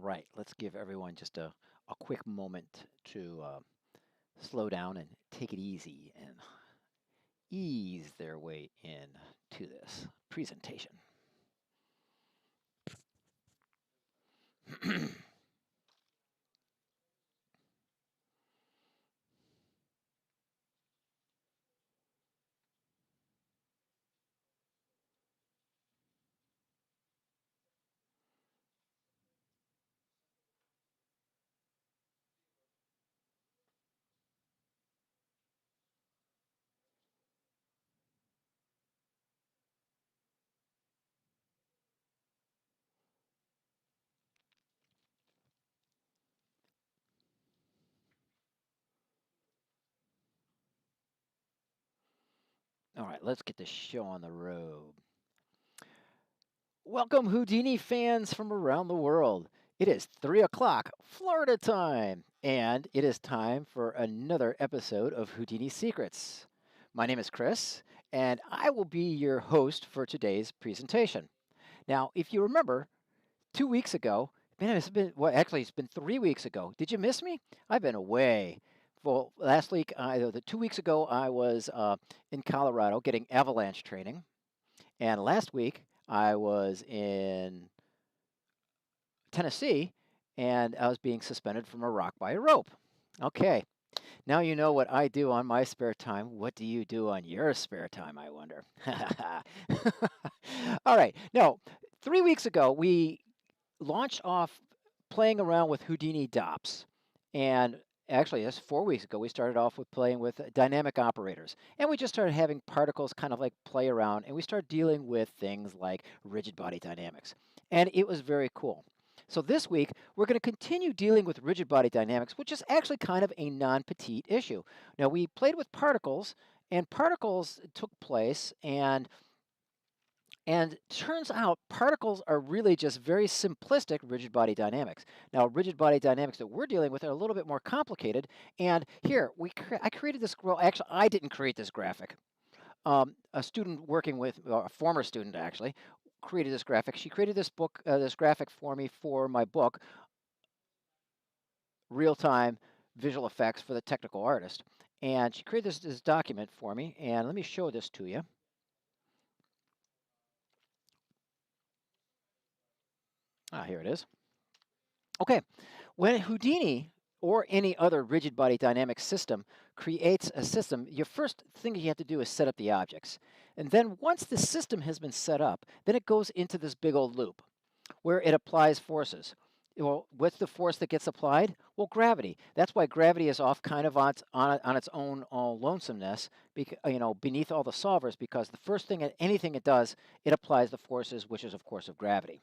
right, let's give everyone just a quick moment to slow down and take it easy and ease their way in to this presentation. All right, let's get the show on the road. Welcome, Houdini fans from around the world. It is 3 o'clock Florida time, and it is time for another episode of Houdini Secrets. My name is Chris, and I will be your host for today's presentation. Now, if you remember, 2 weeks ago, man, it's been 3 weeks ago. Did you miss me? I've been away. Well, last week, 2 weeks ago, I was in Colorado getting avalanche training. And last week, I was in Tennessee, and I was being suspended from a rock by a rope. Okay, now you know what I do on my spare time. What do you do on your spare time, I wonder? All right, now, 3 weeks ago, we launched off playing around with Houdini DOPS. And actually, that's 4 weeks ago, we started off with playing with dynamic operators. And we just started having particles kind of like play around, and we started dealing with things like rigid body dynamics. And it was very cool. So this week, we're going to continue dealing with rigid body dynamics, which is actually kind of a non-petite issue. Now, we played with particles, and particles took place, and turns out particles are really just very simplistic rigid body dynamics. Now, rigid body dynamics that we're dealing with are a little bit more complicated. And here, I created this, well, actually, I didn't create this graphic. A student working with, a former student actually, created this graphic. She created this graphic for me for my book, Real-Time Visual Effects for the Technical Artist. And she created this document for me. And let me show this to you. Here it is. Okay, when Houdini or any other rigid body dynamic system creates a system, your first thing you have to do is set up the objects. And then once the system has been set up, then it goes into this big old loop where it applies forces. Well, what's the force that gets applied? Well, gravity. That's why gravity is off kind of on its own lonesomeness, beneath all the solvers, because the first thing, anything it does, it applies the forces, which is, of course, of gravity.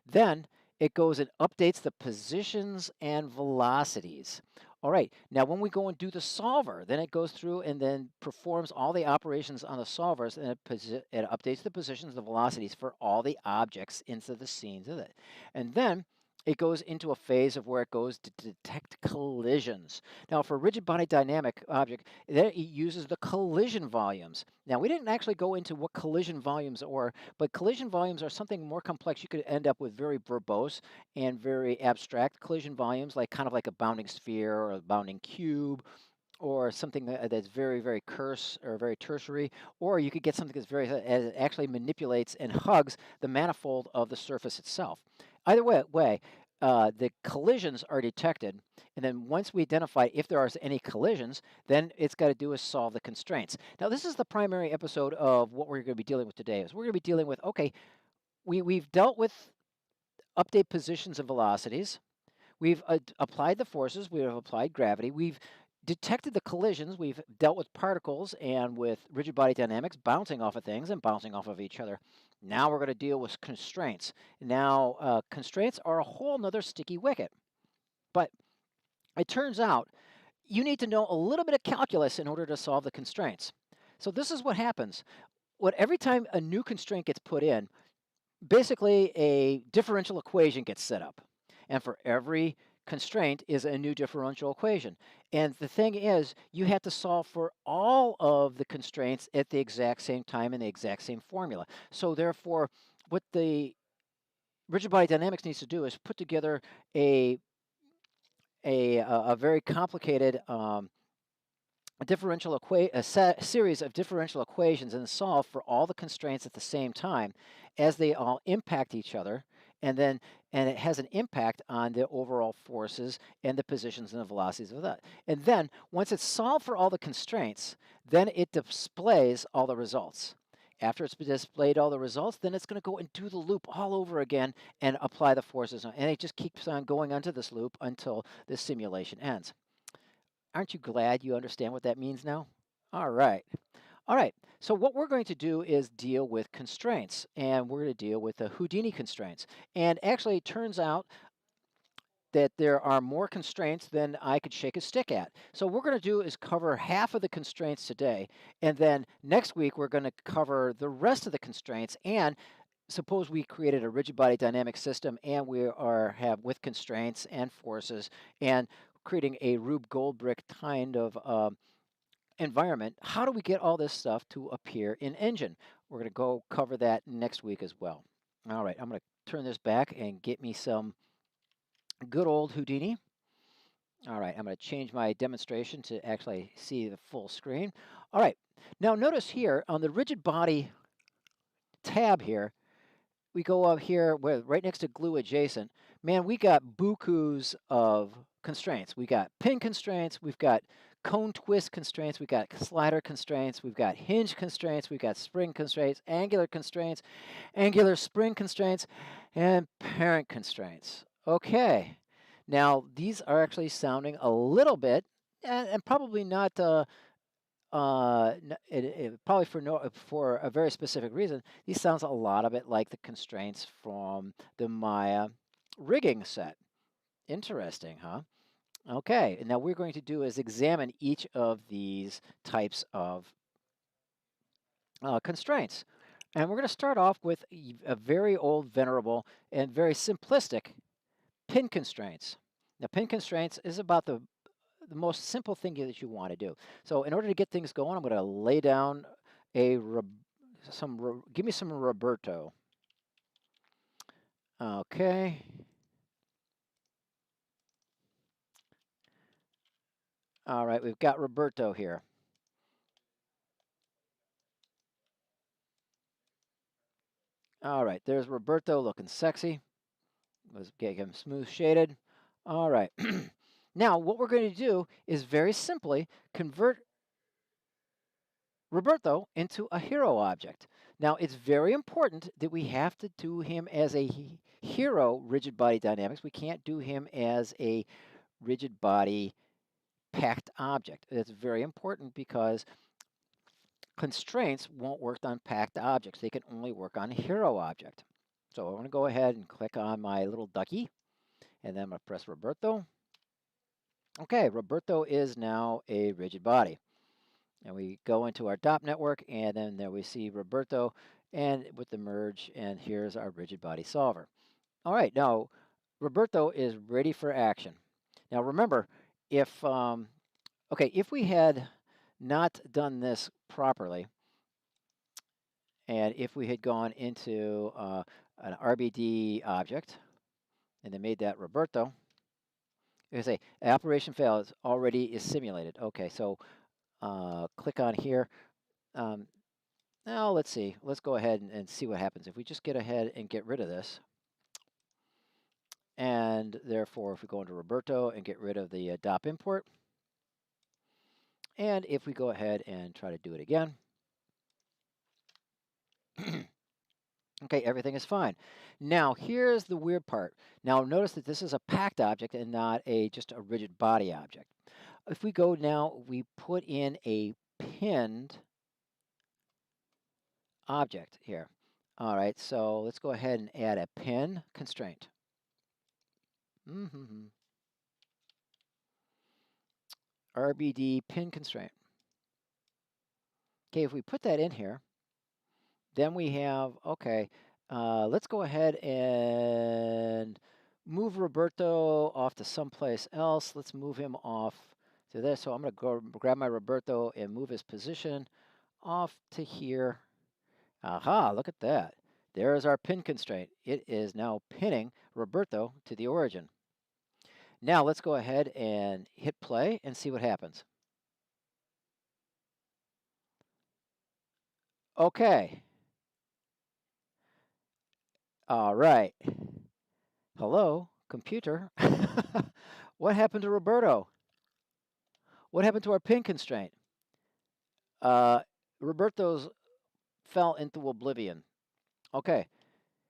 Then it goes and updates the positions and velocities. All right, now when we go and do the solver, then it goes through and then performs all the operations on the solvers, and it updates the positions, the velocities for all the objects into the scenes of it. And then it goes into a phase of where it goes to detect collisions. Now, for a rigid body dynamic object, it uses the collision volumes. Now, we didn't actually go into what collision volumes are, but collision volumes are something more complex. You could end up with very verbose and very abstract collision volumes, like kind of like a bounding sphere or a bounding cube, or something that's very, very coarse or very tertiary, or you could get something that's actually manipulates and hugs the manifold of the surface itself. Either way, the collisions are detected, and then once we identify if there are any collisions, then it's got to do is solve the constraints. Now, this is the primary episode of what we're going to be dealing with today. Is we're going to be dealing with, okay, we've dealt with update positions and velocities. We've applied the forces. We have applied gravity. We've detected the collisions. We've dealt with particles and with rigid body dynamics bouncing off of things and bouncing off of each other. Now we're going to deal with constraints. Now, constraints are a whole nother sticky wicket. But it turns out you need to know a little bit of calculus in order to solve the constraints. So this is what happens. Every time a new constraint gets put in, basically a differential equation gets set up. And for every constraint is a new differential equation. And the thing is, you have to solve for all of the constraints at the exact same time in the exact same formula. So therefore, what the rigid body dynamics needs to do is put together a a very complicated series of differential equations and solve for all the constraints at the same time as they all impact each other, and then and it has an impact on the overall forces and the positions and the velocities of that. And then once it's solved for all the constraints, then it displays all the results. After it's displayed all the results, then it's going to go and do the loop all over again and apply the forces and it just keeps on going onto this loop until the simulation ends. Aren't you glad you understand what that means now? All right. All right. So what we're going to do is deal with constraints, and we're going to deal with the Houdini constraints. And actually, it turns out that there are more constraints than I could shake a stick at. So what we're going to do is cover half of the constraints today, and then next week we're going to cover the rest of the constraints. And suppose we created a rigid body dynamic system, and we have with constraints and forces, and creating a Rube Goldberg kind of environment. How do we get all this stuff to appear in Engine? We're going to go cover that next week as well. All right, I'm going to turn this back and get me some good old Houdini. All right, I'm going to change my demonstration to actually see the full screen. All right, now notice here on the rigid body tab here, we go up here where right next to glue adjacent. Man, we got bukus of constraints. We got pin constraints, we've got cone twist constraints, we've got slider constraints, we've got hinge constraints, we've got spring constraints, angular spring constraints, and parent constraints. Okay, now these are actually sounding a little bit, and probably not probably for a very specific reason. These sounds a lot of it like the constraints from the Maya rigging set. Interesting, huh? Okay, and now we're going to do is examine each of these types of constraints. And we're going to start off with a very old, venerable, and very simplistic pin constraints. Now, pin constraints is about the most simple thing that you want to do. So in order to get things going, I'm going to lay down give me some Roberto. Okay. All right, we've got Roberto here. All right, there's Roberto looking sexy. Let's get him smooth shaded. All right. Now, what we're going to do is very simply convert Roberto into a hero object. Now, it's very important that we have to do him as a hero rigid body dynamics. We can't do him as a rigid body packed object. It's very important because constraints won't work on packed objects. They can only work on a hero object. So I'm going to go ahead and click on my little ducky, and then I'm going to press Roberto. Okay, Roberto is now a rigid body. And we go into our DOP network, and then there we see Roberto, and with the merge, and here's our rigid body solver. All right, now Roberto is ready for action. Now remember, if if we had not done this properly, and if we had gone into an RBD object, and then made that Roberto, it would say operation failed already is simulated. Okay, so click on here. Now let's see. Let's go ahead and see what happens. If we just get ahead and get rid of this, and therefore if we go into Roberto and get rid of the DOP import, and if we go ahead and try to do it again, okay, everything is fine. Now here's the weird part. Now notice that this is a packed object and not just a rigid body object. If we go now, we put in a pinned object here. All right, so let's go ahead and add a pin constraint. RBD pin constraint. Okay, if we put that in here, then we have, okay, let's go ahead and move Roberto off to someplace else. Let's move him off to this. So I'm going to go grab my Roberto and move his position off to here. Aha, look at that. There's our pin constraint. It is now pinning Roberto to the origin. Now let's go ahead and hit play and see what happens. Okay. All right. Hello, computer. What happened to Roberto? What happened to our pin constraint? Uh, Roberto's fell into oblivion. Okay,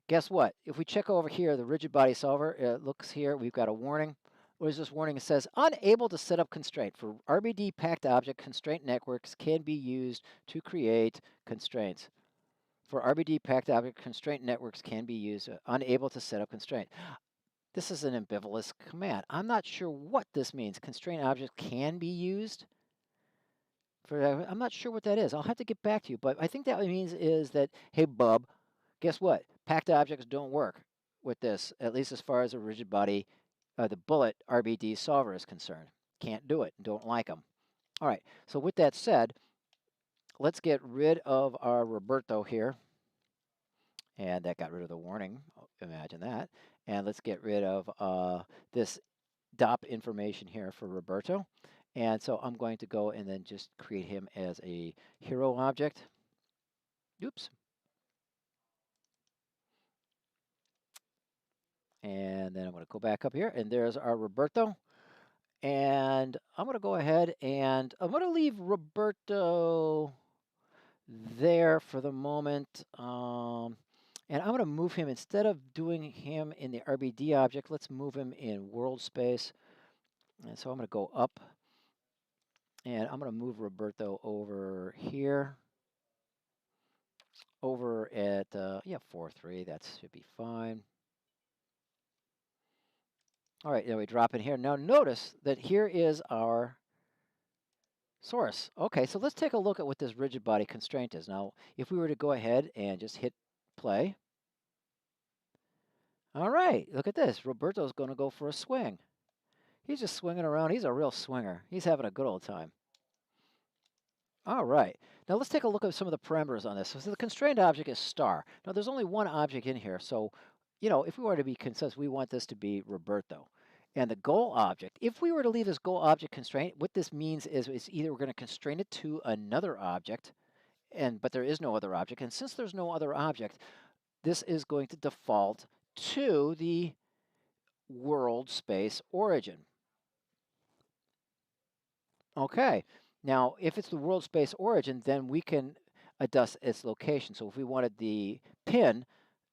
guess what? If we check over here, the rigid body solver, it looks here, we've got a warning. What is this warning? It says, unable to set up constraint. For RBD packed object, constraint networks can be used to create constraints. For RBD packed object, constraint networks can be used, unable to set up constraint. This is an ambivalent command. I'm not sure what this means. Constraint objects can be used. I'm not sure what that is. I'll have to get back to you, but I think that means is that, hey, bub, guess what? Packed objects don't work with this, at least as far as a rigid body, the bullet RBD solver is concerned. Can't do it. Don't like them. All right. So with that said, let's get rid of our Roberto here. And that got rid of the warning. Imagine that. And let's get rid of this DOP information here for Roberto. And so I'm going to go and then just create him as a hero object. Oops. And then I'm going to go back up here, and there's our Roberto. And I'm going to go ahead and I'm going to leave Roberto there for the moment. And I'm going to move him, instead of doing him in the RBD object, let's move him in world space. And so I'm going to go up, and I'm going to move Roberto over here. Over at, yeah, 4.3, that should be fine. All right, then we drop in here. Now notice that here is our source. Okay, so let's take a look at what this rigid body constraint is. Now, if we were to go ahead and just hit play. All right, look at this. Roberto's going to go for a swing. He's just swinging around. He's a real swinger. He's having a good old time. All right, now let's take a look at some of the parameters on this. So the constrained object is star. Now there's only one object in here, so if we were to be concise, we want this to be Roberto. And the goal object, if we were to leave this goal object constraint, what this means is it's either we're going to constrain it to another object, but there is no other object. And since there's no other object, this is going to default to the world space origin. Okay, now if it's the world space origin, then we can adjust its location. So if we wanted the pin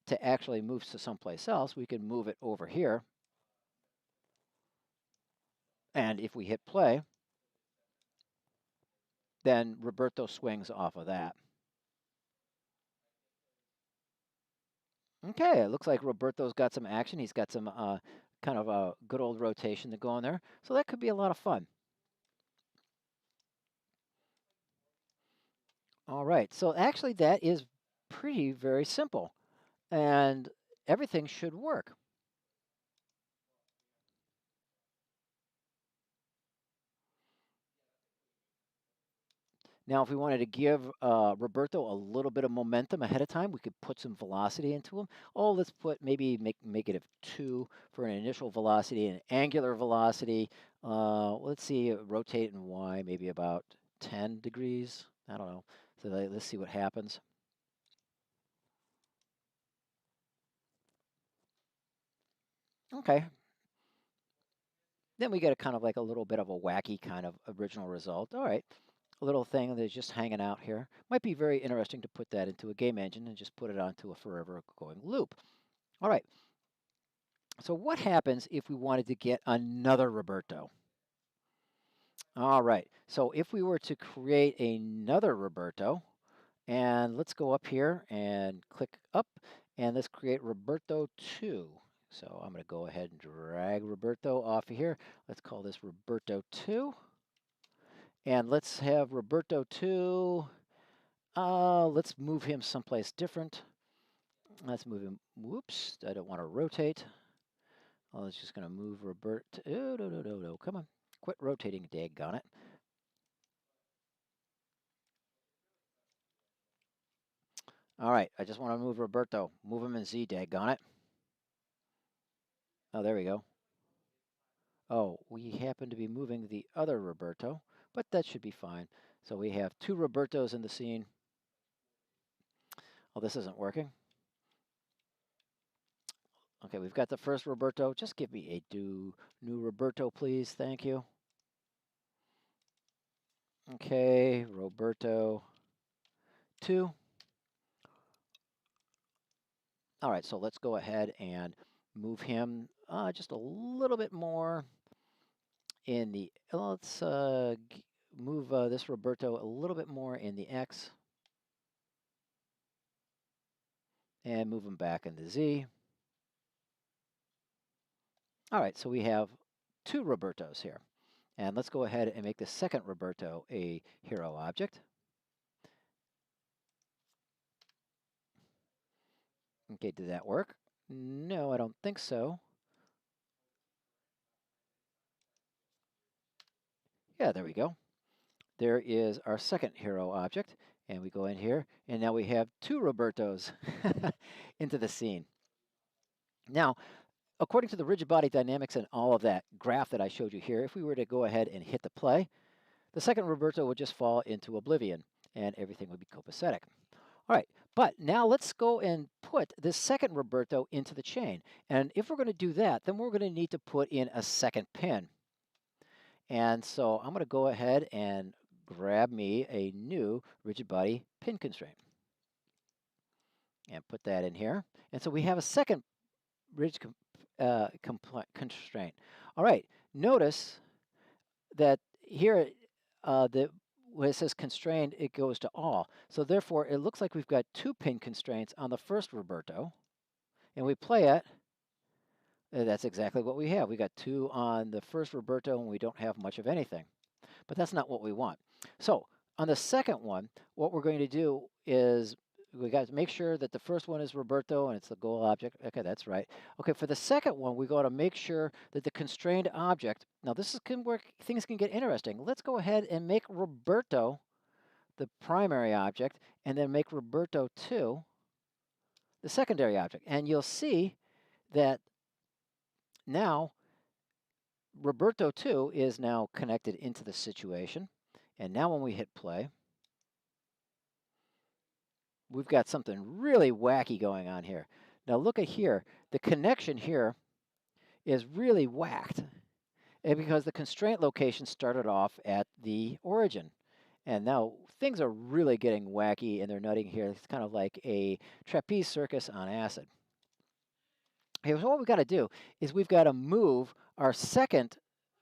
to actually move to someplace else, we can move it over here. And if we hit play, then Roberto swings off of that. Okay, it looks like Roberto's got some action. He's got some kind of a good old rotation to go in there. So that could be a lot of fun. All right, so actually that is very simple, and everything should work. Now, if we wanted to give Roberto a little bit of momentum ahead of time, we could put some velocity into him. Oh, let's put maybe negative 2 for an initial velocity, and angular velocity. Let's see, rotate in Y, maybe about 10 degrees. I don't know. So let's see what happens. Okay. Then we get a kind of like a little bit of a wacky kind of original result. All right. A little thing that's just hanging out here. Might be very interesting to put that into a game engine and just put it onto a forever going loop. All right. So what happens if we wanted to get another Roberto? All right. So if we were to create another Roberto, and let's go up here and click up, and let's create Roberto 2. So I'm going to go ahead and drag Roberto off of here. Let's call this Roberto 2. And let's have Roberto 2. Let's move him someplace different. Let's move him. Whoops, I don't want to rotate. I was just going to move Roberto. Oh, no. Come on. Quit rotating, daggone it. All right, I just want to move Roberto. Move him in Z, daggone it. Oh, there we go. Oh, we happen to be moving the other Roberto, but that should be fine. So we have two Robertos in the scene. Oh, this isn't working. Okay, we've got the first Roberto. Just give me a new Roberto, please. Thank you. Okay, Roberto 2. All right, so let's go ahead and move him just a little bit more in the, let's move this Roberto a little bit more in the X and move him back in the Z. All right, so we have two Robertos here. And let's go ahead and make the second Roberto a hero object. Okay, did that work? No, I don't think so. Yeah, there we go. There is our second hero object. And we go in here, and now we have two Robertos into the scene. Now, according to the rigid body dynamics and all of that graph that I showed you here, if we were to go ahead and hit the play, the second Roberto would just fall into oblivion, and everything would be copacetic. All right, but now let's go and put this second Roberto into the chain. And if we're going to do that, then we're going to need to put in a second pin. And so I'm going to go ahead and grab me a new rigid body pin constraint and put that in here. And so we have a second rigid constraint. All right, notice that here when it says constrained, it goes to all. So therefore, it looks like we've got two pin constraints on the first Roberto, and we play it. That's exactly what we have. We got two on the first Roberto, and we don't have much of anything. But that's not what we want. So on the second one, what we're going to do is we got to make sure that the first one is Roberto and it's the goal object. Okay, that's right. Okay, for the second one, we got to make sure that the constrained object, now this is where things can get interesting. Let's go ahead and make Roberto the primary object and then make Roberto 2 the secondary object. And you'll see that now Roberto 2 is now connected into the situation. And now when we hit play, we've got something really wacky going on here. Now look at here. The connection here is really whacked because the constraint location started off at the origin. And now things are really getting wacky and they're nutting here. It's kind of like a trapeze circus on acid. Okay, so what we've got to do is we've got to move our second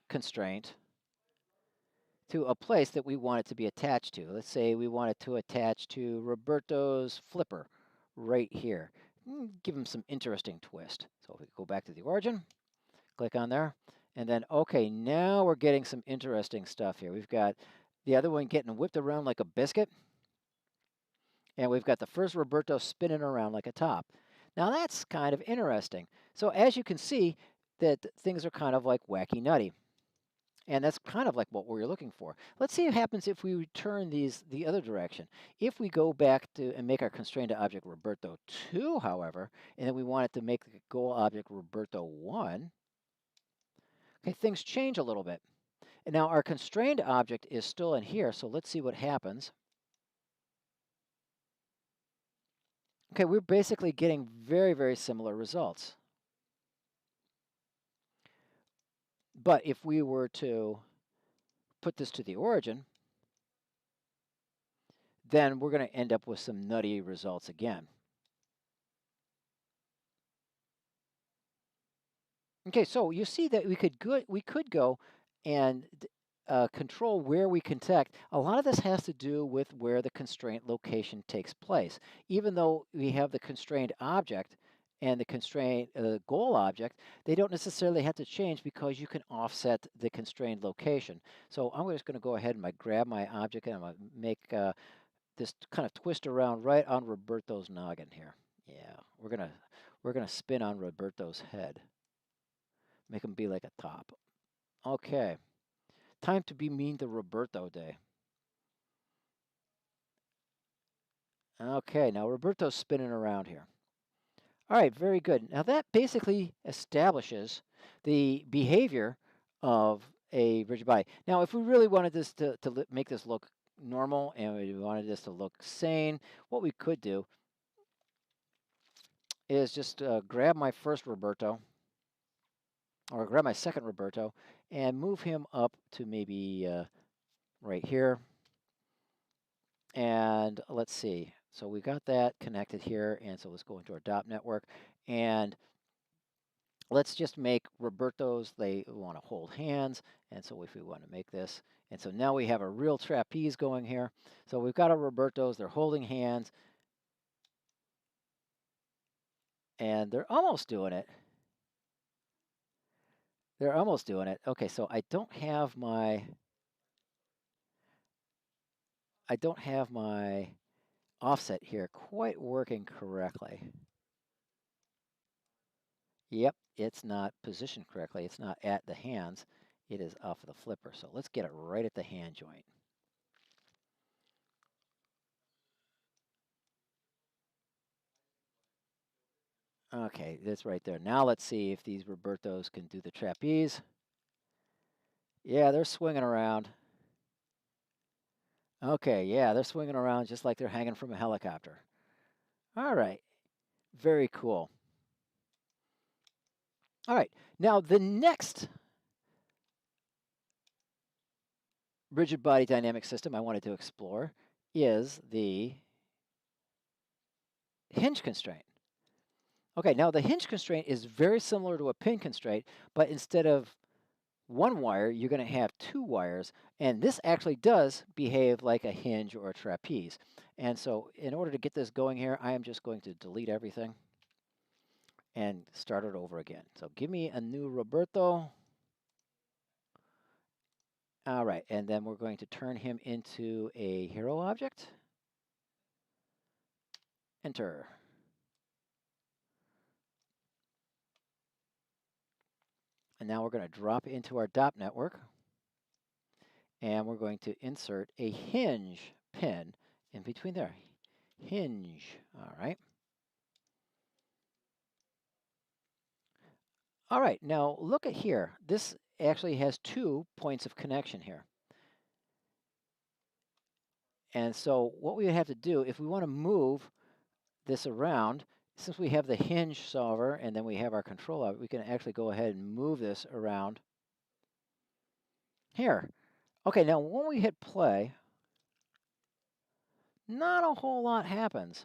constraint to a place that we want it to be attached to. Let's say we want it to attach to Roberto's flipper right here. Give him some interesting twist. So if we go back to the origin, click on there, and then, okay, now we're getting some interesting stuff here. We've got the other one getting whipped around like a biscuit, and we've got the first Roberto spinning around like a top. Now that's kind of interesting. So as you can see, that things are kind of like wacky nutty. And that's kind of like what we're looking for. Let's see what happens if we return these the other direction. If we go back to and make our constrained object Roberto 2, however, and then we want it to make the goal object Roberto 1, okay, things change a little bit. And now our constrained object is still in here, so let's see what happens. Okay, we're basically getting very, very similar results. But if we were to put this to the origin, then we're going to end up with some nutty results again. Okay, so you see that we could go and control where we connect. A lot of this has to do with where the constraint location takes place. Even though we have the constrained object and the constraint goal object, they don't necessarily have to change because you can offset the constrained location. So I'm just going to go ahead and grab my object and I'm going to make this kind of twist around right on Roberto's noggin here. Yeah, we're gonna spin on Roberto's head. Make him be like a top. Okay. Time to be mean to Roberto Day. Okay, now Roberto's spinning around here. All right, very good. Now that basically establishes the behavior of a rigid body. Now, if we really wanted this to make this look normal and we wanted this to look sane, what we could do is just grab my first Roberto or grab my second Roberto and move him up to maybe right here. And let's see. So we got that connected here. And so let's go into our DOP network. And let's just make Robertos, they want to hold hands. And so if we want to make this, and so now we have a real trapeze going here. So we've got our Robertos, they're holding hands. And they're almost doing it. They're almost doing it. Okay, so I don't have my offset here quite working correctly. Yep, it's not positioned correctly. It's not at the hands. It is off of the flipper. So let's get it right at the hand joint. Okay, that's right there. Now let's see if these Robertos can do the trapeze. Yeah, they're swinging around. Okay, yeah, they're swinging around just like they're hanging from a helicopter. All right, very cool. All right, now the next rigid body dynamic system I wanted to explore is the hinge constraint. Okay, now the hinge constraint is very similar to a pin constraint, but instead of one wire, you're going to have two wires, and this actually does behave like a hinge or a trapeze. And so in order to get this going here, I am just going to delete everything and start it over again. So give me a new Roberto. All right, and then we're going to turn him into a hero object. Enter. And now we're going to drop into our DOP network, and we're going to insert a hinge pin in between there. Hinge, all right. All right, now look at here. This actually has 2 points of connection here. And so what we have to do, if we want to move this around, since we have the hinge solver and then we have our controller, we can actually go ahead and move this around here. Okay, now when we hit play, not a whole lot happens.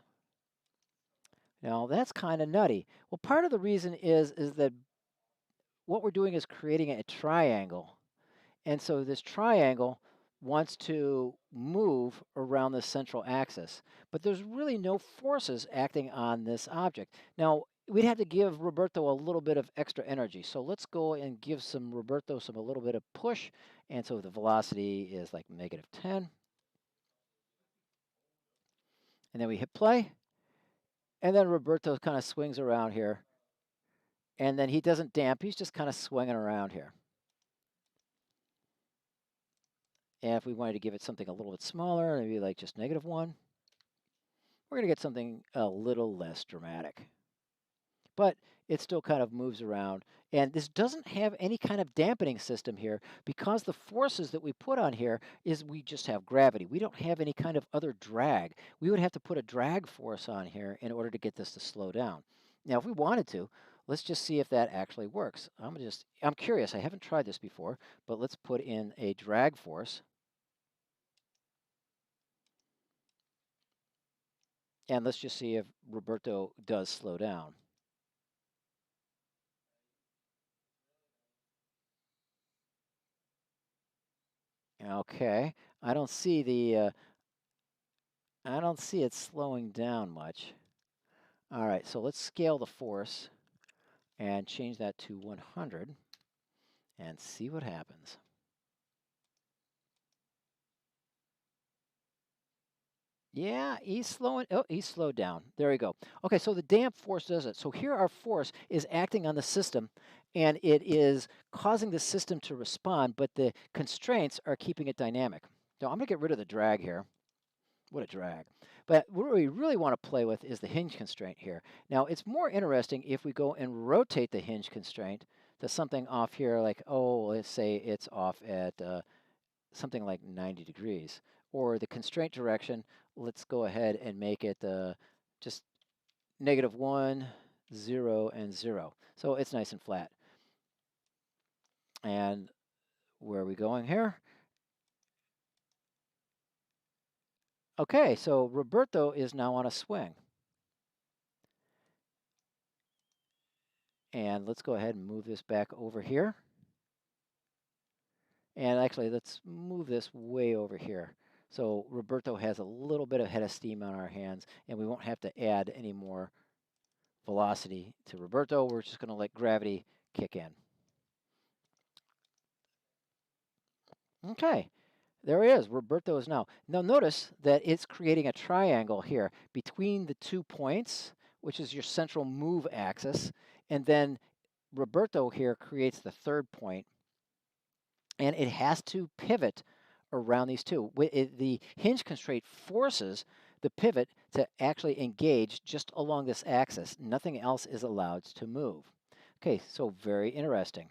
Now that's kind of nutty. Well, part of the reason is that what we're doing is creating a triangle. And so this triangle wants to move around the central axis, but there's really no forces acting on this object. Now, we'd have to give Roberto a little bit of extra energy. So let's go and give Roberto a little bit of push. And so the velocity is like -10. And then we hit play. And then Roberto kind of swings around here. And then he doesn't damp, he's just kind of swinging around here. And if we wanted to give it something a little bit smaller, maybe like just -1, we're going to get something a little less dramatic. But it still kind of moves around. And this doesn't have any kind of dampening system here because the forces that we put on here is we just have gravity. We don't have any kind of other drag. We would have to put a drag force on here in order to get this to slow down. Now, if we wanted to, let's just see if that actually works. I'm curious. I haven't tried this before, but let's put in a drag force. And let's just see if Roberto does slow down. Okay, I don't see I don't see it slowing down much. All right, so let's scale the force and change that to 100 and see what happens. Yeah, he's slowing. Oh, he's slowed down. There we go. Okay, so the damp force does it. So here our force is acting on the system and it is causing the system to respond, but the constraints are keeping it dynamic. So I'm going to get rid of the drag here. What a drag. But what we really want to play with is the hinge constraint here. Now, it's more interesting if we go and rotate the hinge constraint to something off here like, oh, let's say it's off at something like 90 degrees. Or the constraint direction, let's go ahead and make it just -1, 0, and 0. So it's nice and flat. And where are we going here? Okay, so Roberto is now on a swing. And let's go ahead and move this back over here. And actually, let's move this way over here. So Roberto has a little bit of head of steam on our hands, and we won't have to add any more velocity to Roberto. We're just going to let gravity kick in. Okay, there he is. Roberto is now. Now notice that it's creating a triangle here between the 2 points, which is your central move axis, and then Roberto here creates the 3rd point, and it has to pivot around these two. The hinge constraint forces the pivot to actually engage just along this axis. Nothing else is allowed to move. Okay, so very interesting.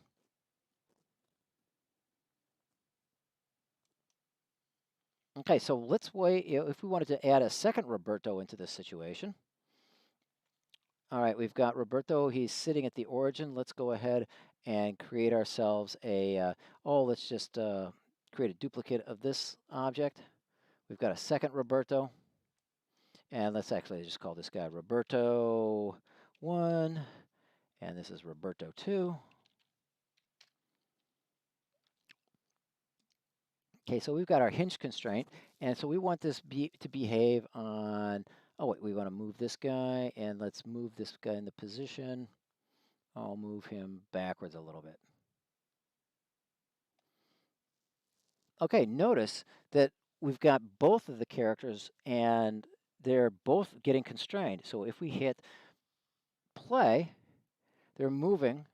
Okay, so let's wait, if we wanted to add a second Roberto into this situation. All right, we've got Roberto, he's sitting at the origin. Let's go ahead and create ourselves a, let's just create a duplicate of this object. We've got a second Roberto. And let's actually just call this guy Roberto 1, and this is Roberto 2. Okay, so we've got our hinge constraint, and so we want this to behave on, oh wait, we want to move this guy, and let's move this guy in the position. I'll move him backwards a little bit. Okay, notice that we've got both of the characters, and they're both getting constrained. So if we hit play, they're moving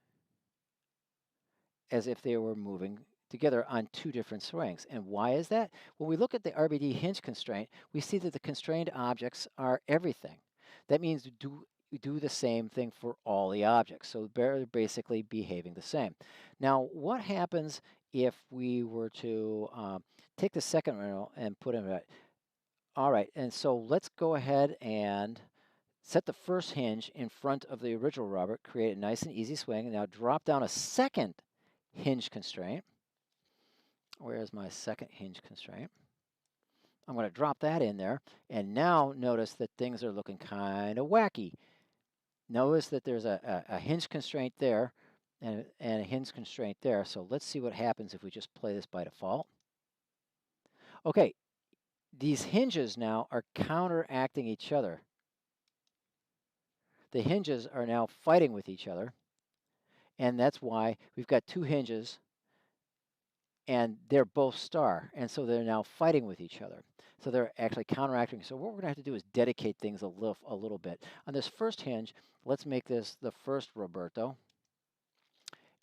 as if they were moving together on 2 different swings. And why is that? When we look at the RBD hinge constraint, we see that the constrained objects are everything. That means we do the same thing for all the objects. So they're basically behaving the same. Now, what happens if we were to take the second row and put in it? All right, and so let's go ahead and set the first hinge in front of the original Robert, create a nice and easy swing, and now drop down a second hinge constraint. Where's my second hinge constraint? I'm going to drop that in there, and now notice that things are looking kind of wacky. Notice that there's a hinge constraint there and a hinge constraint there, so let's see what happens if we just play this by default. Okay, these hinges now are counteracting each other. The hinges are now fighting with each other, and that's why we've got 2 hinges and they're both star, and so they're now fighting with each other. So they're actually counteracting. So what we're going to have to do is dedicate things a little bit. On this first hinge, let's make this the first Roberto.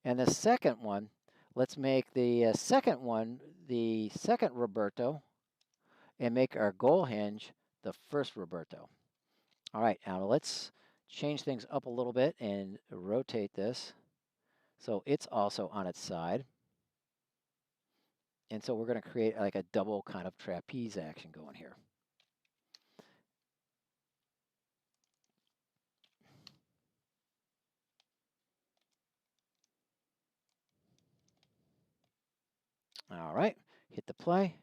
And the second one, let's make the second one the second Roberto, and make our goal hinge the first Roberto. All right, now let's change things up a little bit and rotate this so it's also on its side. And so we're going to create like a double kind of trapeze action going here. All right, hit the play.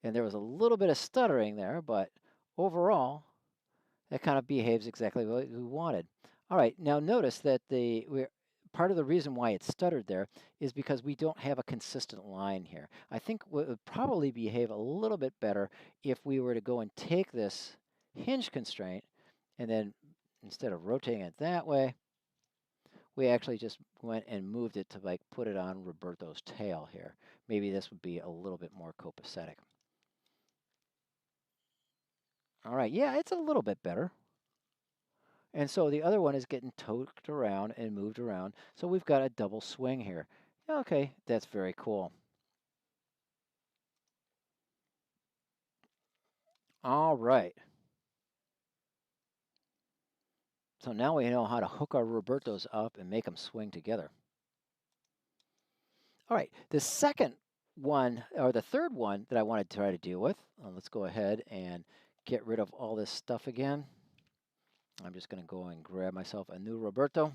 And there was a little bit of stuttering there, but overall, that kind of behaves exactly what we wanted. All right, now notice that part of the reason why it stuttered there is because we don't have a consistent line here. I think it would probably behave a little bit better if we were to go and take this hinge constraint and then instead of rotating it that way, we actually just went and moved it to like put it on Roberto's tail here. Maybe this would be a little bit more copacetic. All right, yeah, it's a little bit better. And so the other one is getting toked around and moved around. So we've got a double swing here. Okay, that's very cool. All right. So now we know how to hook our Robertos up and make them swing together. All right, the second one, or the third one that I want to try to deal with, let's go ahead and get rid of all this stuff again. I'm just going to go and grab myself a new Roberto.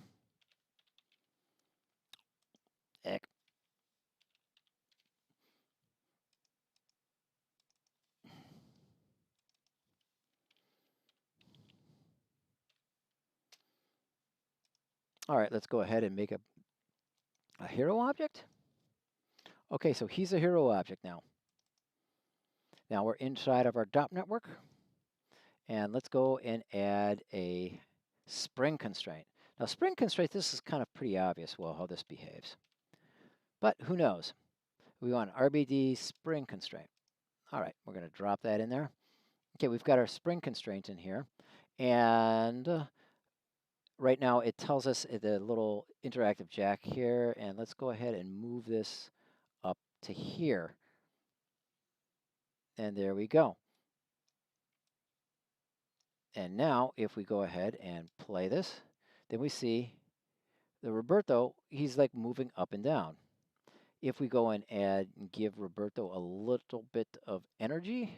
Eck. All right, let's go ahead and make a hero object. Okay, so he's a hero object now. Now we're inside of our DOP network. And let's go and add a Spring Constraint. Now, Spring Constraint, this is kind of pretty obvious, well, how this behaves. But who knows? We want RBD Spring Constraint. All right, we're going to drop that in there. Okay, we've got our Spring Constraint in here. And right now it tells us the little interactive jack here. And let's go ahead and move this up to here. And there we go. And now if we go ahead and play this, then we see the Roberto, he's like moving up and down. If we go and add and give Roberto a little bit of energy,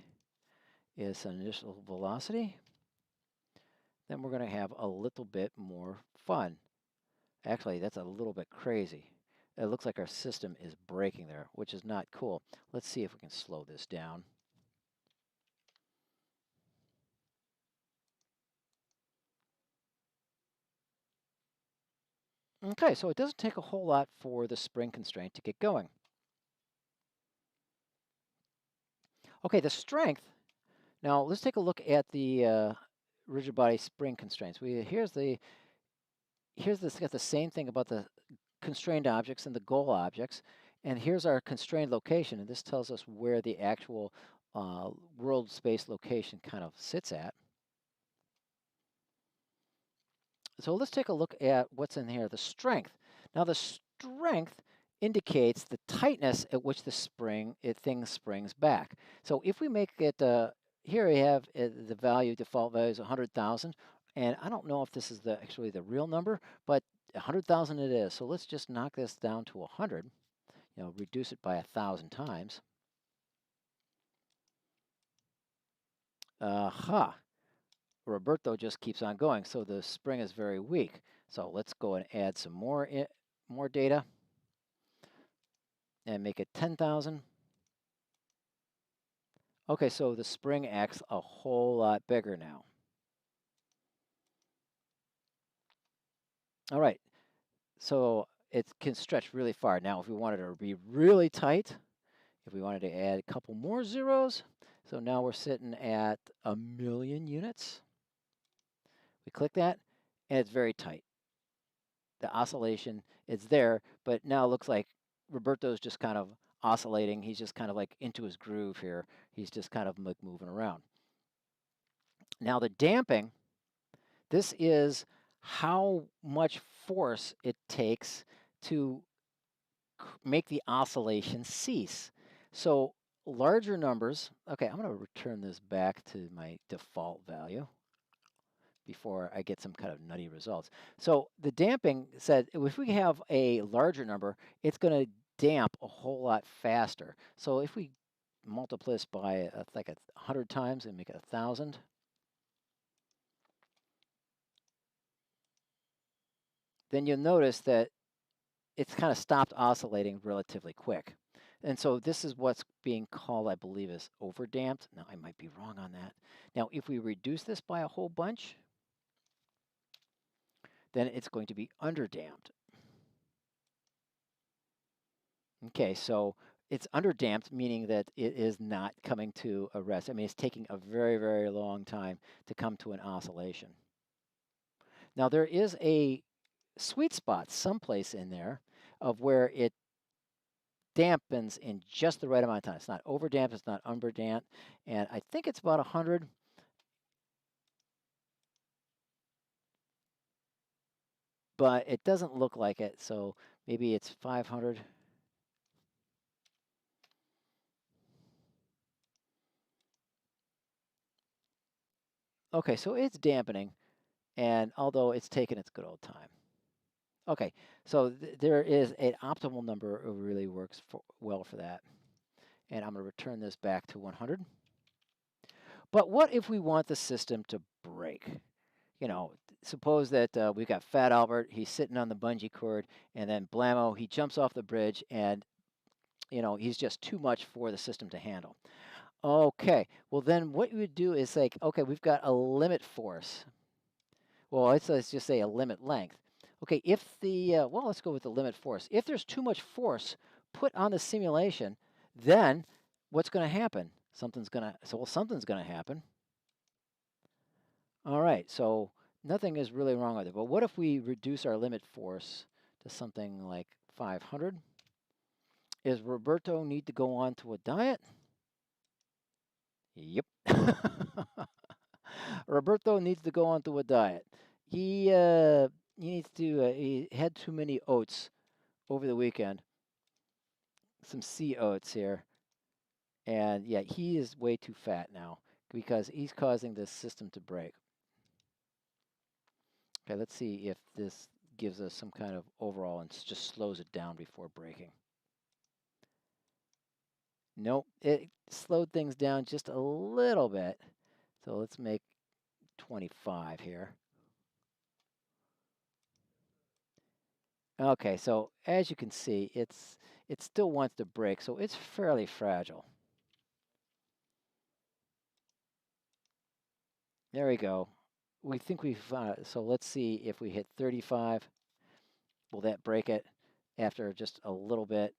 is an initial velocity, then we're going to have a little bit more fun. Actually, that's a little bit crazy. It looks like our system is breaking there, which is not cool. Let's see if we can slow this down. Okay, so it doesn't take a whole lot for the Spring Constraint to get going. Okay, the strength. Now let's take a look at the rigid body Spring Constraints. Here's got the same thing about the constrained objects and the goal objects. And here's our constrained location. And this tells us where the actual world space location kind of sits at. So let's take a look at what's in here, the strength. Now the strength indicates the tightness at which the thing springs back. So if we make it, here we have the value, default value is 100,000. And I don't know if this is actually the real number, but 100,000 it is. So let's just knock this down to 100, reduce it by 1,000 times. Aha. Roberto just keeps on going, so the spring is very weak. So let's go and add some more data and make it 10,000. Okay, so the spring acts a whole lot bigger now. All right, so it can stretch really far. Now, if we wanted to be really tight, if we wanted to add a couple more zeros, so now we're sitting at 1,000,000 units. We click that, and it's very tight. The oscillation is there, but now it looks like Roberto's just kind of oscillating. He's just kind of like into his groove here. He's just kind of like moving around. Now the damping, this is how much force it takes to make the oscillation cease. So larger numbers, okay, I'm going to return this back to my default value before I get some kind of nutty results. So the damping said if we have a larger number, it's going to damp a whole lot faster. So if we multiply this by like 100 times and make it 1,000, then you'll notice that it's kind of stopped oscillating relatively quick. And so this is what's being called, I believe, is overdamped. Now, I might be wrong on that. Now, if we reduce this by a whole bunch, then it's going to be underdamped. Okay, so it's underdamped, meaning that it is not coming to a rest. I mean, it's taking a very, very long time to come to an oscillation. Now, there is a sweet spot someplace in there of where it dampens in just the right amount of time. It's not overdamped, it's not underdamped, and I think it's about 100. But it doesn't look like it, so maybe it's 500. Okay, so it's dampening, and although it's taking its good old time. Okay, so there is an optimal number that really works well for that. And I'm going to return this back to 100. But what if we want the system to break? You know, suppose that we've got Fat Albert, he's sitting on the bungee cord, and then blammo, he jumps off the bridge, and, he's just too much for the system to handle. Okay, well, then what you would do is like, okay, we've got a limit force. Well, let's just say a limit length. Okay, if well, let's go with the limit force. If there's too much force put on the simulation, then what's going to happen? Something's going to happen. All right, so nothing is really wrong with it. But what if we reduce our limit force to something like 500? Is Roberto need to go on to a diet? Yep. Roberto needs to go on to a diet. He needs to he had too many oats over the weekend. Some sea oats here. And yeah, he is way too fat now because he's causing this system to break. Okay, let's see if this gives us some kind of overall and just slows it down before breaking. Nope, it slowed things down just a little bit. So let's make 25 here. Okay, so as you can see, it still wants to break, so it's fairly fragile. There we go. We think we've, so let's see if we hit 35. Will that break it after just a little bit?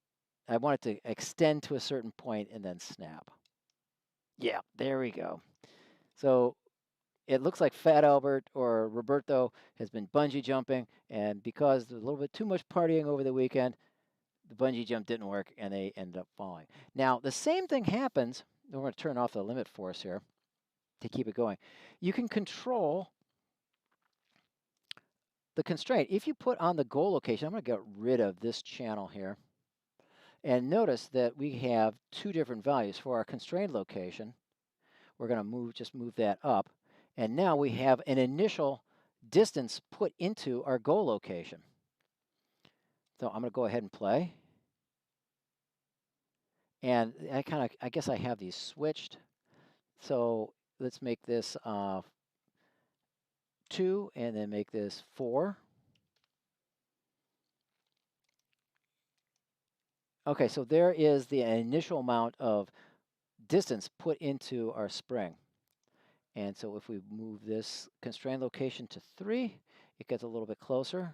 I want it to extend to a certain point and then snap. Yeah, there we go. So it looks like Fat Albert or Roberto has been bungee jumping, and because there's a little bit too much partying over the weekend, the bungee jump didn't work and they ended up falling. Now, the same thing happens. We're going to turn off the limit force here to keep it going. You can control the constraint. If you put on the goal location, I'm going to get rid of this channel here. And notice that we have two different values. For our constrained location, we're going to just move that up. And now we have an initial distance put into our goal location. So I'm going to go ahead and play. And I guess I have these switched. So let's make this 2 and then make this 4. Okay, so there is the initial amount of distance put into our spring. And so if we move this constrained location to 3, it gets a little bit closer.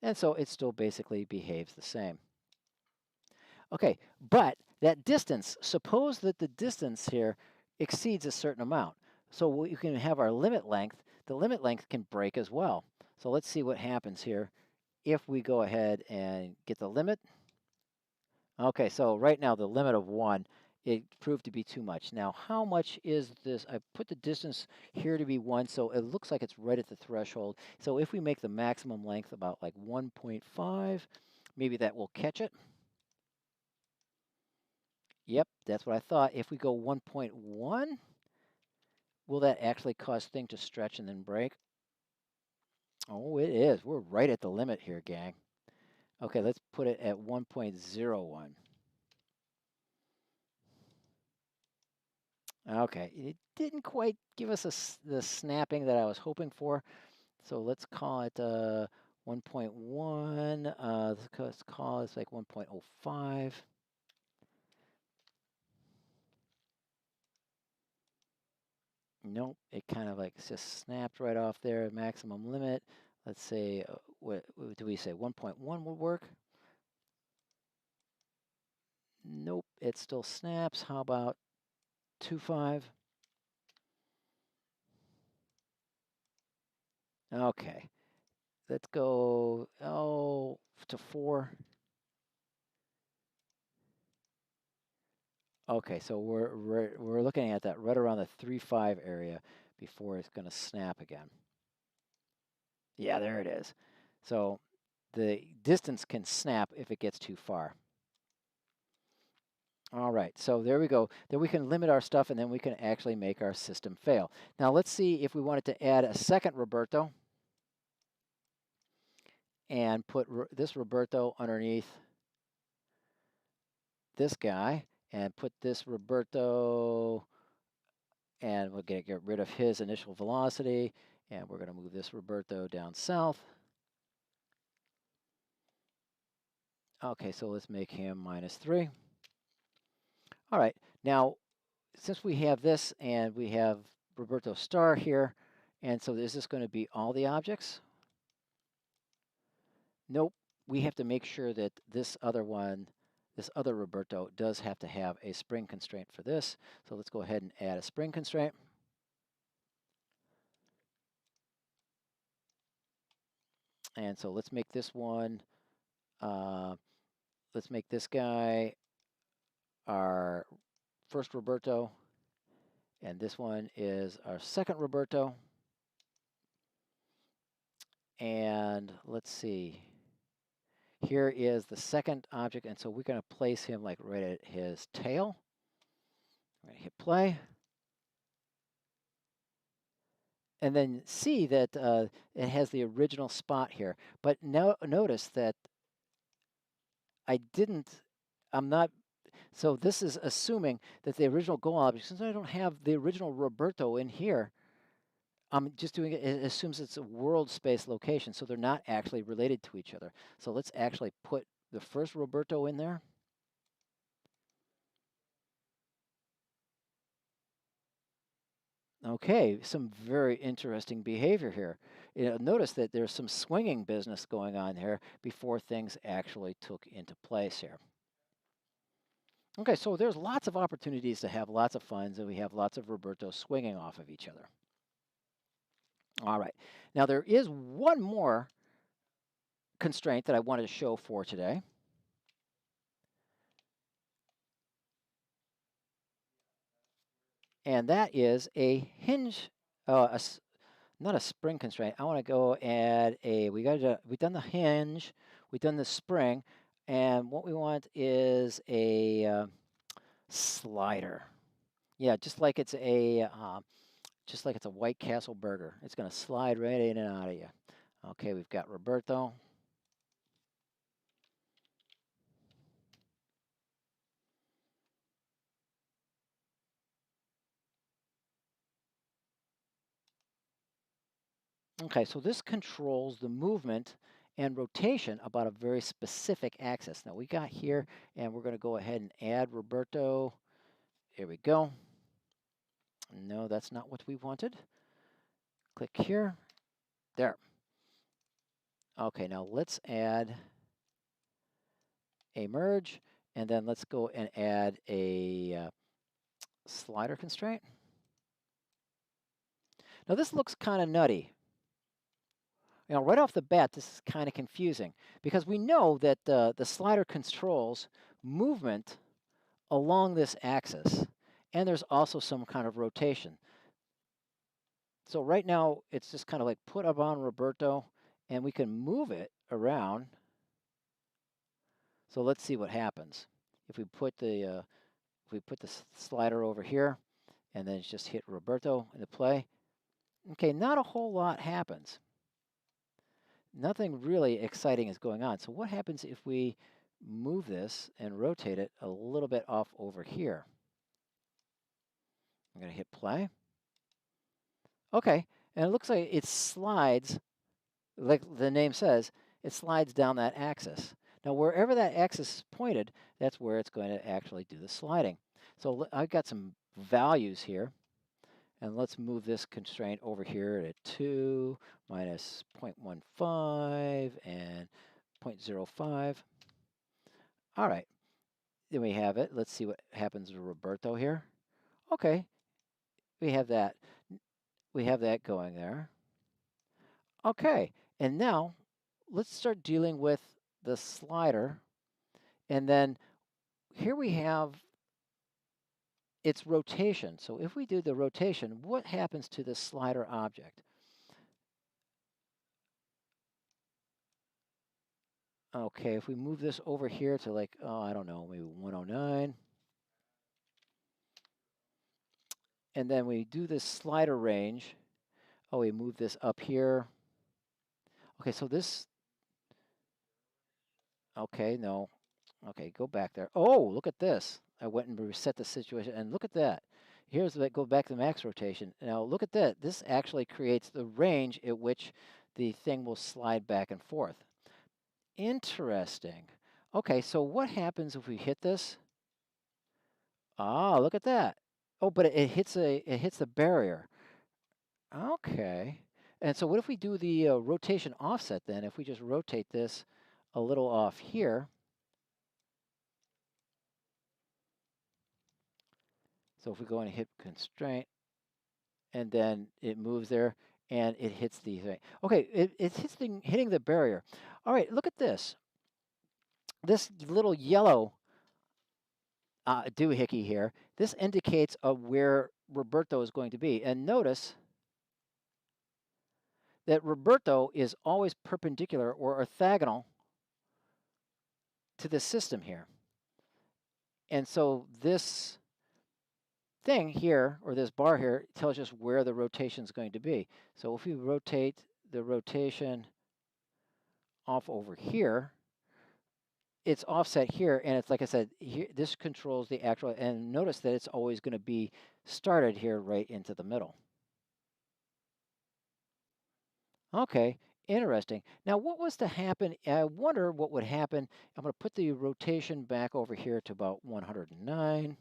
And so it still basically behaves the same. Okay, but that distance, suppose that the distance here exceeds a certain amount. So you can have our limit length. The limit length can break as well. So let's see what happens here if we go ahead and get the limit. Okay, so right now the limit of 1, it proved to be too much. Now, how much is this? I put the distance here to be 1, so it looks like it's right at the threshold. So if we make the maximum length about like 1.5, maybe that will catch it. Yep, that's what I thought. If we go 1.1, will that actually cause thing to stretch and then break? Oh, it is. We're right at the limit here, gang. Okay, let's put it at 1.01. Okay, it didn't quite give us the snapping that I was hoping for. So let's call it 1.1. Let's call it like 1.05. Nope, it kind of like just snapped right off there. Maximum limit. Let's say, what do we say? 1.1 would work. Nope, it still snaps. How about 2.5? Okay, let's go to 4. Okay, so we're looking at that right around the 3.5 area before it's going to snap again. Yeah, there it is. So the distance can snap if it gets too far. All right, so there we go. Then we can limit our stuff and then we can actually make our system fail. Now let's see if we wanted to add a second Roberto and put this Roberto underneath this guy and put this Roberto, and we're going to get rid of his initial velocity, and we're going to move this Roberto down south. Okay, so let's make him -3. All right, now since we have this and we have Roberto star here, and so is this going to be all the objects? Nope. We have to make sure that this other one, this other Roberto, does have to have a spring constraint for this. So let's go ahead and add a spring constraint. And so let's make this one, let's make this guy our first Roberto. And this one is our second Roberto. And let's see. Here is the second object, and so we're going to place him like right at his tail. I'm going to hit play. And then see that it has the original spot here. But now notice that I'm not, so this is assuming that the original goal object, since I don't have the original Roberto in here, I'm just doing it, it assumes it's a world space location, so they're not actually related to each other. So let's actually put the first Roberto in there. Okay, some very interesting behavior here. Notice that there's some swinging business going on here before things actually took into place here. Okay, so there's lots of opportunities to have lots of funds, and we have lots of Robertos swinging off of each other. All right, now there is one more constraint that I wanted to show for today. And that is a hinge, not a spring constraint. I want to go add we've done the hinge, we've done the spring, and what we want is a slider. Yeah, just like it's a White Castle burger. It's going to slide right in and out of you. Okay, we've got Roberto. Okay, so this controls the movement and rotation about a very specific axis. Now we got here, and we're going to go ahead and add Roberto. Here we go. No, that's not what we wanted. Click here. There. Okay, now let's add a merge, and then let's go and add a slider constraint. Now this looks kind of nutty. Right off the bat, this is kind of confusing because we know that the slider controls movement along this axis, and there's also some kind of rotation. So right now, it's just kind of like put up on Roberto, and we can move it around. So let's see what happens if we put the slider over here, and then just hit Roberto into play. Okay, not a whole lot happens. Nothing really exciting is going on. So what happens if we move this and rotate it a little bit off over here? I'm going to hit play. Okay, and it looks like it slides, like the name says, it slides down that axis. Now, wherever that axis is pointed, that's where it's going to actually do the sliding. So I've got some values here. And let's move this constraint over here to 2 minus 0.15 and 0.05. All right, then we have it. Let's see what happens to Roberto here. Okay, we have that. We have that going there. Okay, and now let's start dealing with the slider. And then here we have its rotation. So if we do the rotation, what happens to the slider object? Okay, if we move this over here to like, oh, I don't know, maybe 109. And then we do this slider range. Oh, we move this up here. Okay, so this, okay, no. Okay, go back there. Oh, look at this. I went and reset the situation, and look at that. Here's that, go back to max rotation. Now look at that. This actually creates the range at which the thing will slide back and forth. Interesting. Okay, so what happens if we hit this? Ah, look at that. Oh, but it hits the barrier. Okay. And so what if we do the rotation offset then? If we just rotate this a little off here. So if we go and hit constraint, and then it moves there, and it hits the thing. Okay, it hits hitting the barrier. All right, look at this. This little yellow doohickey here, this indicates where Roberto is going to be. And notice that Roberto is always perpendicular or orthogonal to the system here. And so this thing here, or this bar here, tells us where the rotation is going to be. So if we rotate the rotation off over here, it's offset here, and it's like I said, here, this controls the actual, and notice that it's always going to be started here right into the middle. Okay, interesting. Now, what was to happen? I wonder what would happen. I'm going to put the rotation back over here to about 109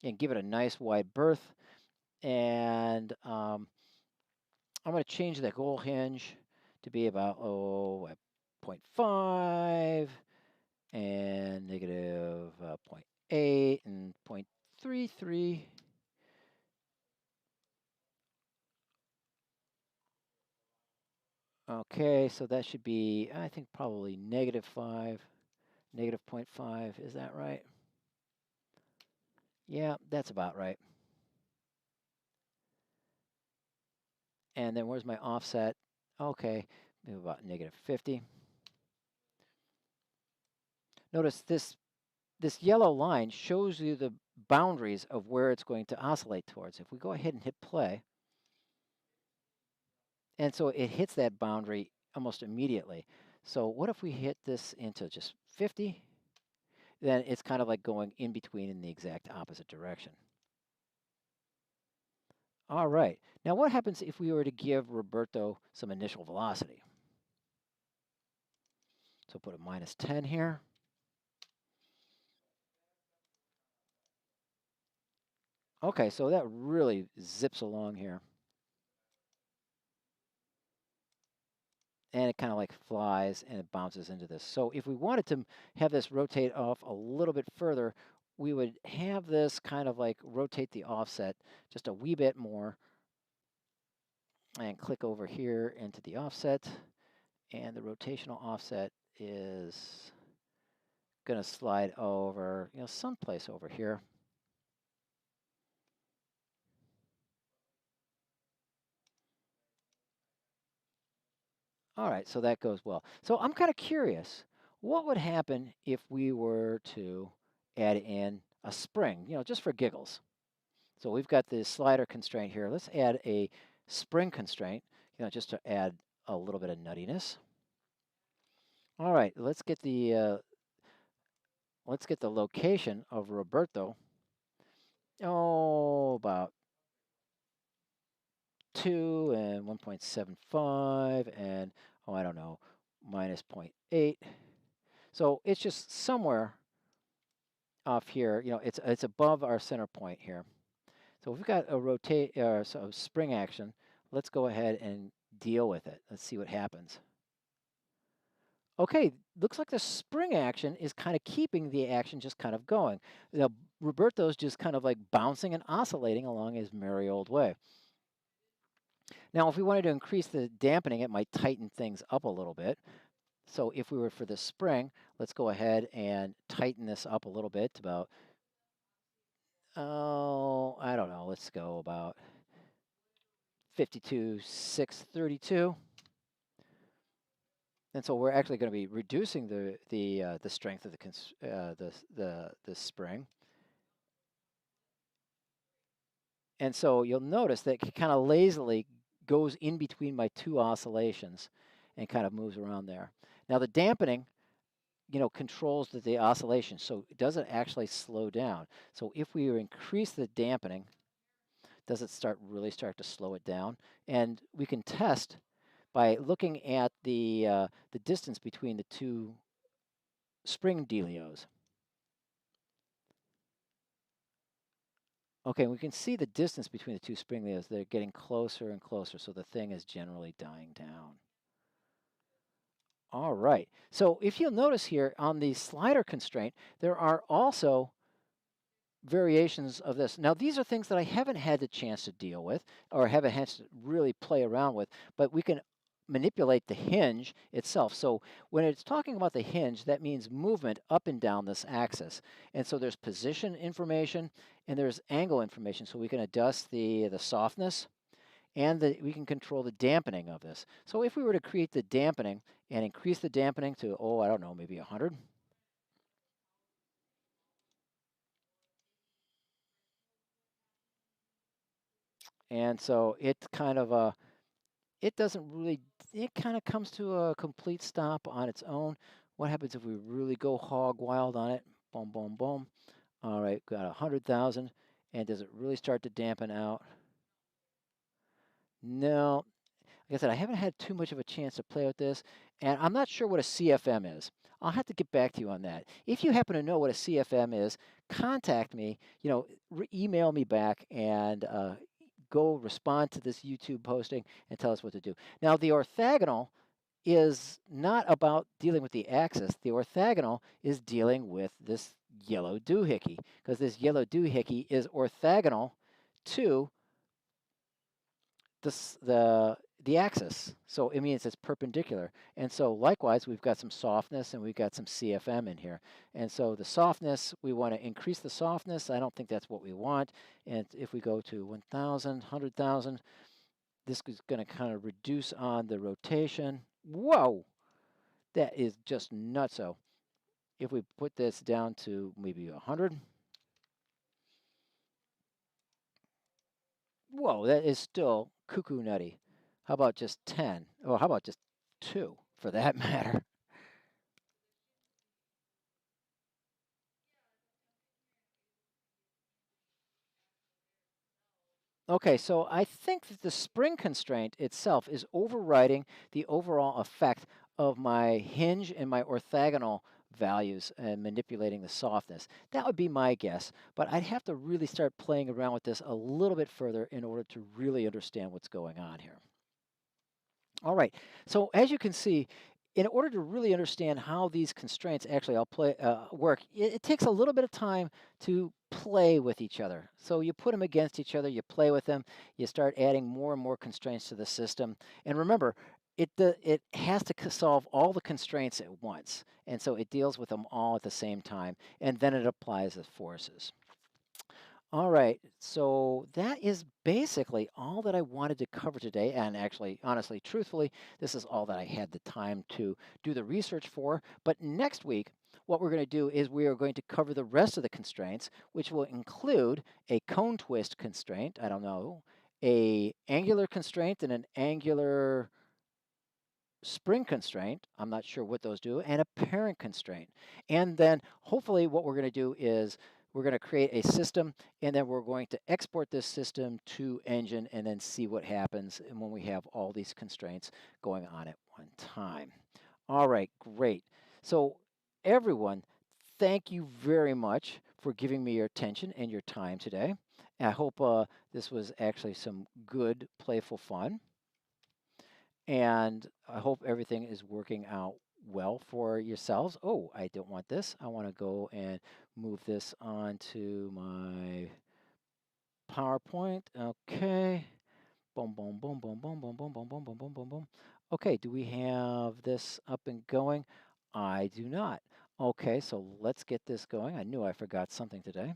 and give it a nice wide berth. And I'm going to change the goal hinge to be about, 0.5 and negative 0.8 and 0.33. Okay, so that should be, I think, probably -5, negative 0.5. Is that right? Yeah, that's about right. And then where's my offset? Okay, maybe about -50. Notice this yellow line shows you the boundaries of where it's going to oscillate towards. If we go ahead and hit play, and so it hits that boundary almost immediately. So what if we hit this into just 50? Then it's kind of like going in between in the exact opposite direction. All right. Now what happens if we were to give Roberto some initial velocity? So put a -10 here. Okay, so that really zips along here. And it kind of like flies and it bounces into this. So if we wanted to have this rotate off a little bit further, we would have this kind of like rotate the offset just a wee bit more and click over here into the offset. And the rotational offset is going to slide over, someplace over here. All right, so that goes well. So I'm kind of curious, what would happen if we were to add in a spring, just for giggles? So we've got the slider constraint here. Let's add a spring constraint, just to add a little bit of nuttiness. All right, let's get the location of Roberto. Oh, about 2 and 1.75 and, I don't know, -0.8. So it's just somewhere off here. It's above our center point here. So we've got a so spring action. Let's go ahead and deal with it. Let's see what happens. Okay, looks like the spring action is kind of keeping the action just kind of going. Roberto's just kind of like bouncing and oscillating along his merry old way. Now, if we wanted to increase the dampening, it might tighten things up a little bit. So if we were for the spring, let's go ahead and tighten this up a little bit to about, I don't know, let's go about 52,632. And so we're actually going to be reducing the strength of the spring. And so you'll notice that it kind of lazily goes in between my two oscillations and kind of moves around there. Now the dampening, controls the oscillation, so it doesn't actually slow down. So if we increase the dampening, does it really start to slow it down? And we can test by looking at the distance between the two spring dealios. Okay, we can see the distance between the two spring dealios. They're getting closer and closer, so the thing is generally dying down. All right. So if you'll notice here on the slider constraint, there are also variations of this. Now, these are things that I haven't had the chance to deal with or haven't had to really play around with, but we can manipulate the hinge itself. So when it's talking about the hinge, that means movement up and down this axis. And so there's position information and there's angle information. So we can adjust the softness and we can control the dampening of this. So if we were to create the dampening and increase the dampening to, oh, I don't know, maybe 100. And so it kind of it doesn't really, it kind of comes to a complete stop on its own. What happens if we really go hog wild on it? Boom, boom, boom. All right, got 100,000. And does it really start to dampen out? No. Like I said, I haven't had too much of a chance to play with this, and I'm not sure what a CFM is. I'll have to get back to you on that. If you happen to know what a CFM is, contact me, email me back and go respond to this YouTube posting and tell us what to do. Now, the orthogonal is not about dealing with the axis. The orthogonal is dealing with this yellow doohickey, because this yellow doohickey is orthogonal to the axis. So it means it's perpendicular. And so likewise, we've got some softness and we've got some CFM in here. And so the softness, we want to increase the softness. I don't think that's what we want. And if we go to 1,000, 100,000, this is going to kind of reduce on the rotation. Whoa, that is just nutso. If we put this down to maybe 100, whoa, that is still cuckoo nutty. How about just 10? Or how about just 2 for that matter? Okay, so I think that the spring constraint itself is overriding the overall effect of my hinge and my orthogonal values and manipulating the softness. That would be my guess, but I'd have to really start playing around with this a little bit further in order to really understand what's going on here. All right, so as you can see, in order to really understand how these constraints actually work, it takes a little bit of time to play with each other. So you put them against each other, you play with them, you start adding more and more constraints to the system. And remember, it has to solve all the constraints at once. And so it deals with them all at the same time, and then it applies the forces. All right, so that is basically all that I wanted to cover today. And actually, honestly, truthfully, this is all that I had the time to do the research for. But next week, what we're going to do is we are going to cover the rest of the constraints, which will include a cone twist constraint, I don't know, a angular constraint and an angular spring constraint, I'm not sure what those do, and a parent constraint. And then hopefully what we're going to do is we're going to create a system and then we're going to export this system to Engine and then see what happens and when we have all these constraints going on at one time. All right, great. So everyone, thank you very much for giving me your attention and your time today. I hope this was actually some good, playful fun. And I hope everything is working out well for yourselves. Oh, I don't want this. I want to go and move this onto my PowerPoint. Okay. Boom, boom, boom, boom, boom, boom, boom, boom, boom, boom, boom, boom, boom. Okay, do we have this up and going? I do not. Okay, so let's get this going. I knew I forgot something today.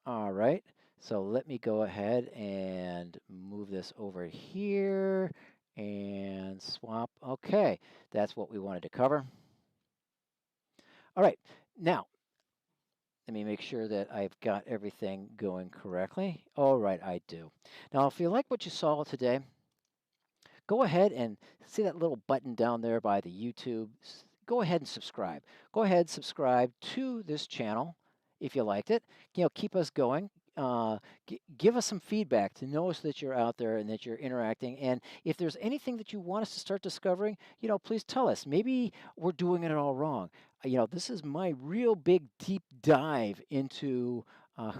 All right, so let me go ahead and move this over here and swap. Okay, that's what we wanted to cover. All right, now Let me make sure that I've got everything going correctly. All right, I do. Now, if you like what you saw today, go ahead and see that little button down there by the YouTube. Go ahead and subscribe. Go ahead, subscribe to this channel if you liked it. Keep us going. Give us some feedback to know us that you're out there and that you're interacting. And if there's anything that you want us to start discovering, please tell us. Maybe we're doing it all wrong. This is my real big deep dive into uh,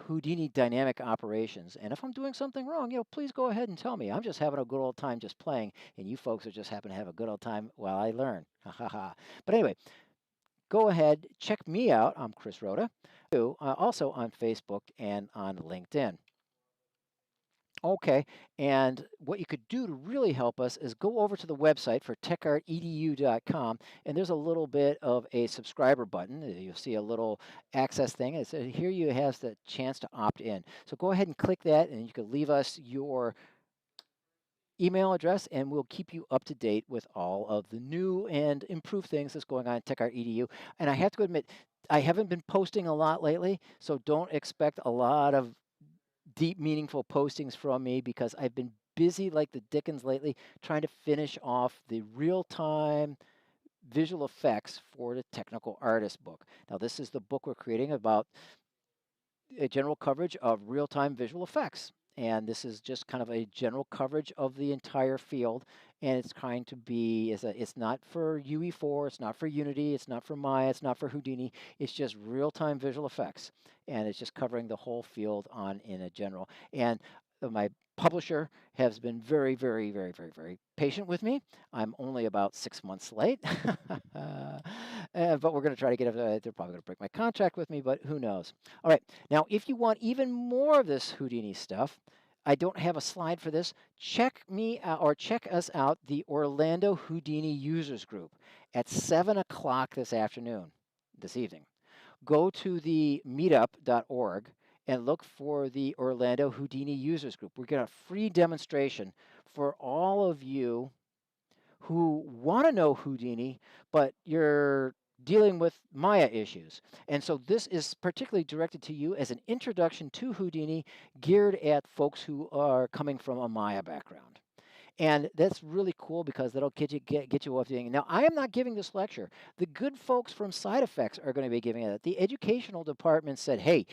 Houdini dynamic operations. And if I'm doing something wrong, please go ahead and tell me. I'm just having a good old time just playing, and you folks are just happen to have a good old time while I learn. Ha ha ha. But anyway, go ahead, check me out. I'm Chris Rhoda, also on Facebook and on LinkedIn. Okay, and what you could do to really help us is go over to the website for techartedu.com, and there's a little bit of a subscriber button. You'll see a little access thing. It says here you have the chance to opt in. So go ahead and click that, and you can leave us your email address, and we'll keep you up to date with all of the new and improved things that's going on at TechArtEDU. And I have to admit, I haven't been posting a lot lately, so don't expect a lot of deep, meaningful postings from me because I've been busy like the dickens lately trying to finish off the real-time visual effects for the Technical Artist book. Now, this is the book we're creating about a general coverage of real-time visual effects. And this is just kind of a general coverage of the entire field. And it's trying to be, it's not for UE4, it's not for Unity, it's not for Maya, it's not for Houdini. It's just real-time visual effects. And it's just covering the whole field in a general. And my publisher has been very, very, very, very, very patient with me. I'm only about 6 months late. But we're going to try to get it. They're probably going to break my contract with me, but who knows? All right. Now, if you want even more of this Houdini stuff, I don't have a slide for this. Check me out or check us out, the Orlando Houdini Users Group at 7 o'clock this evening. Go to the meetup.org and look for the Orlando Houdini Users Group. We're going to free demonstration for all of you who want to know Houdini, but you're dealing with Maya issues. And so this is particularly directed to you as an introduction to Houdini, geared at folks who are coming from a Maya background. And that's really cool because that'll get you off doing. Now, I am not giving this lecture. The good folks from Side Effects are going to be giving it. The educational department said, hey,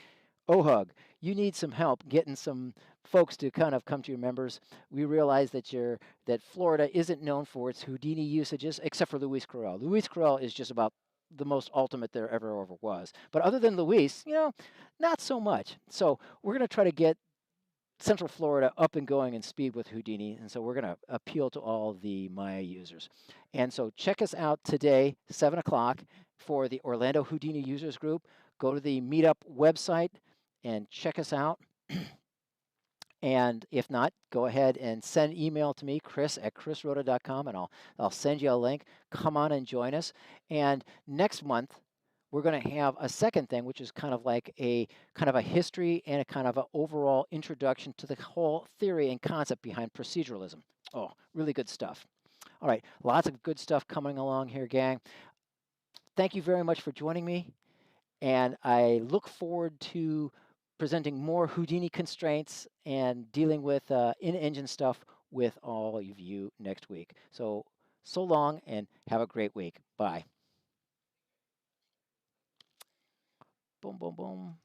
OHUG, you need some help getting some folks to kind of come to your members. We realize that Florida isn't known for its Houdini usages, except for Luis Carell. Luis Carell is just about the most ultimate there ever was. But other than Luis, not so much. So we're going to try to get Central Florida up and going in speed with Houdini, and so we're going to appeal to all the Maya users. And so check us out today, 7 o'clock, for the Orlando Houdini Users Group. Go to the Meetup website and check us out. And if not, go ahead and send email to me, chris@chrisrhoda.com, and I'll send you a link. Come on and join us. And next month, we're going to have a second thing, which is kind of a history and a kind of an overall introduction to the whole theory and concept behind proceduralism. Oh, really good stuff. All right, lots of good stuff coming along here, gang. Thank you very much for joining me, and I look forward to presenting more Houdini constraints and dealing with in-engine stuff with all of you next week. So long, and have a great week. Bye. Boom, boom, boom.